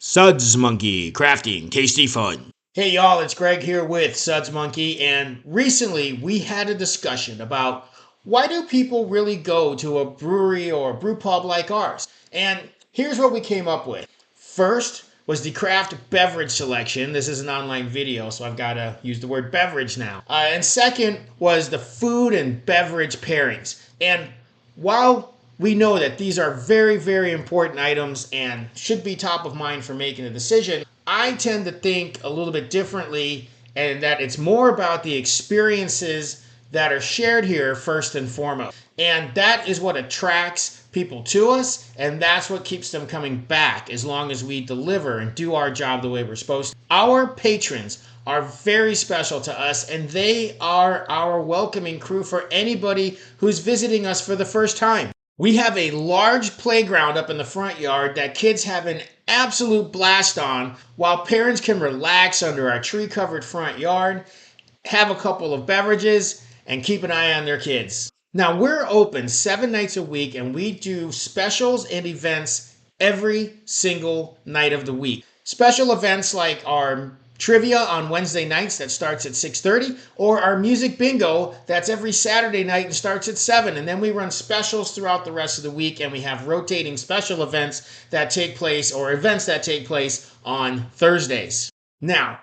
Suds Monkey, crafting, tasty fun. Hey y'all, it's Greg here with Suds Monkey, and recently we had a discussion about why do people really go to a brewery or a brew pub like ours? And here's what we came up with. First was the craft beverage selection. This is an online video, so I've got to use the word beverage now. And second was the food and beverage pairings. And while we know that these are very, very important items and should be top of mind for making a decision, I tend to think a little bit differently, and that it's more about the experiences that are shared here first and foremost. And that is what attracts people to us, and that's what keeps them coming back as long as we deliver and do our job the way we're supposed to. Our patrons are very special to us, and they are our welcoming crew for anybody who's visiting us for the first time. We have a large playground up in the front yard that kids have an absolute blast on, while parents can relax under our tree-covered front yard, have a couple of beverages, and keep an eye on their kids. Now, we're open 7 nights a week, and we do specials and events every single night of the week. Special events like our trivia on Wednesday nights that starts at 6:30, or our music bingo that's every Saturday night and starts at 7. And then we run specials throughout the rest of the week, and we have rotating special events that take place, or events that take place on Thursdays. Now,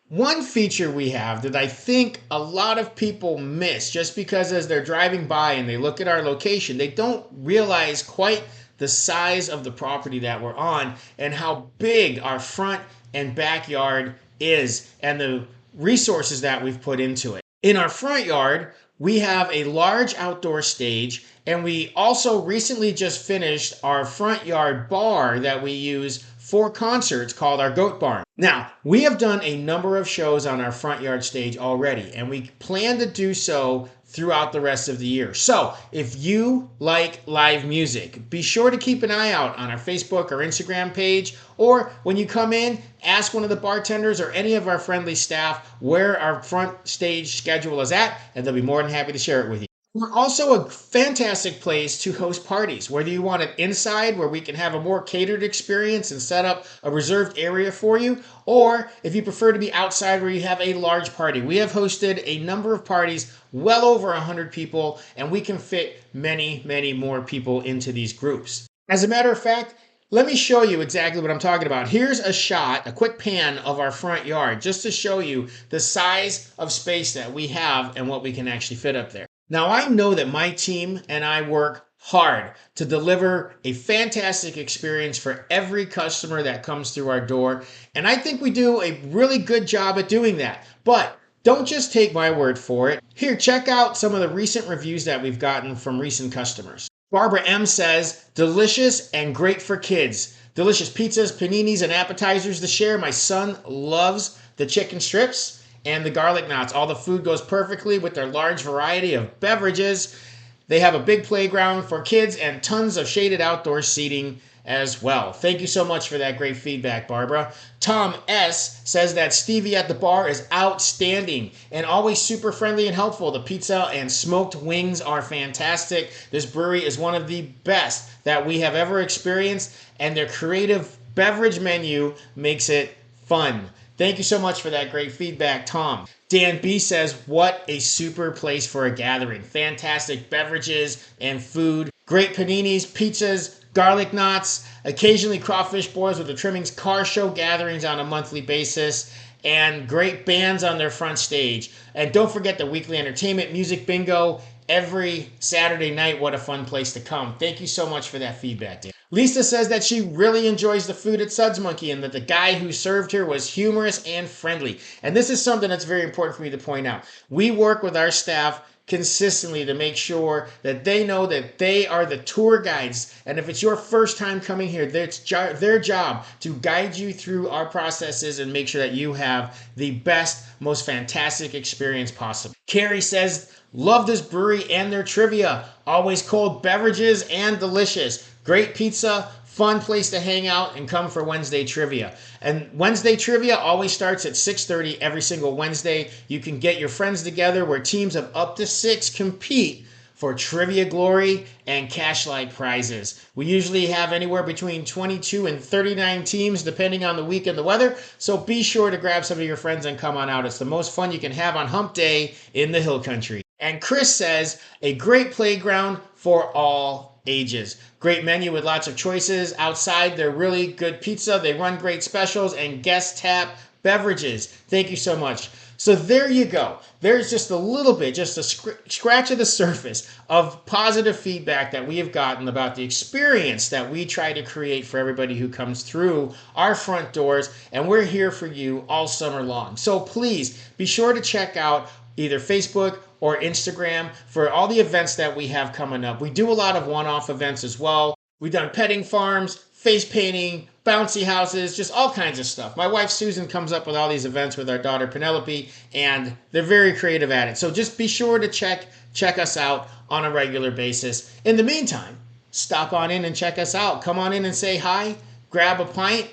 one feature we have that I think a lot of people miss, just because as they're driving by and they look at our location, they don't realize quite the size of the property that we're on and how big our front and backyard is, and the resources that we've put into it. In our front yard, we have a large outdoor stage, and we also recently just finished our front yard bar that we use for concerts called our Goat Barn. Now, we have done a number of shows on our front yard stage already, and we plan to do so throughout the rest of the year. So if you like live music, be sure to keep an eye out on our Facebook or Instagram page, or when you come in, ask one of the bartenders or any of our friendly staff where our front stage schedule is at, and they'll be more than happy to share it with you. We're also a fantastic place to host parties, whether you want it inside where we can have a more catered experience and set up a reserved area for you, or if you prefer to be outside where you have a large party. We have hosted a number of parties, well over 100 people, and we can fit many, many more people into these groups. As a matter of fact, let me show you exactly what I'm talking about. Here's a shot, a quick pan of our front yard, just to show you the size of space that we have and what we can actually fit up there. Now, I know that my team and I work hard to deliver a fantastic experience for every customer that comes through our door, and I think we do a really good job at doing that. But don't just take my word for it. Here, check out some of the recent reviews that we've gotten from recent customers. Barbara M. says, delicious and great for kids. Delicious pizzas, paninis, and appetizers to share. My son loves the chicken strips and the garlic knots. All the food goes perfectly with their large variety of beverages. They have a big playground for kids and tons of shaded outdoor seating as well. Thank you so much for that great feedback, Barbara. Tom S. says that Stevie at the bar is outstanding and always super friendly and helpful. The pizza and smoked wings are fantastic. This brewery is one of the best that we have ever experienced, and their creative beverage menu makes it fun. Thank you so much for that great feedback, Tom. Dan B says, what a super place for a gathering. Fantastic beverages and food. Great paninis, pizzas, garlic knots, occasionally crawfish boils with the trimmings, car show gatherings on a monthly basis, and great bands on their front stage. And don't forget the weekly entertainment, music bingo, every Saturday night. What a fun place to come. Thank you so much for that feedback, Dan. Lisa says that she really enjoys the food at Suds Monkey and that the guy who served her was humorous and friendly. And this is something that's very important for me to point out. We work with our staff consistently to make sure that they know that they are the tour guides. And if it's your first time coming here, it's their job to guide you through our processes and make sure that you have the best, most fantastic experience possible. Carrie says, love this brewery and their trivia. Always cold beverages and delicious. Great pizza, fun place to hang out, and come for Wednesday trivia. And Wednesday trivia always starts at 6:30 every single Wednesday. You can get your friends together where teams of up to 6 compete for trivia glory and cash-like prizes. We usually have anywhere between 22 and 39 teams depending on the week and the weather, so be sure to grab some of your friends and come on out. It's the most fun you can have on hump day in the hill country. And Chris says, a great playground for all ages. Great menu with lots of choices. Outside, they're really good pizza. They run great specials and guest tap beverages. Thank you so much. So there you go. There's just a little bit, just a scratch of the surface of positive feedback that we have gotten about the experience that we try to create for everybody who comes through our front doors. And we're here for you all summer long. So please be sure to check out either Facebook or Instagram for all the events that we have coming up. We do a lot of one-off events as well. We've done petting farms, face painting, bouncy houses, just all kinds of stuff. My wife Susan comes up with all these events with our daughter Penelope, and they're very creative at it. So just be sure to check us out on a regular basis. In the meantime, stop on in and check us out. Come on in and say hi, grab a pint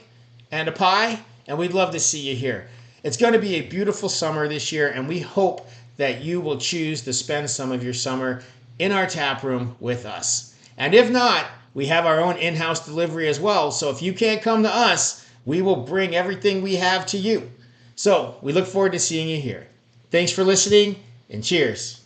and a pie, and we'd love to see you here. It's going to be a beautiful summer this year, and we hope that you will choose to spend some of your summer in our tap room with us. And if not, we have our own in-house delivery as well. So if you can't come to us, we will bring everything we have to you. So we look forward to seeing you here. Thanks for listening, and cheers.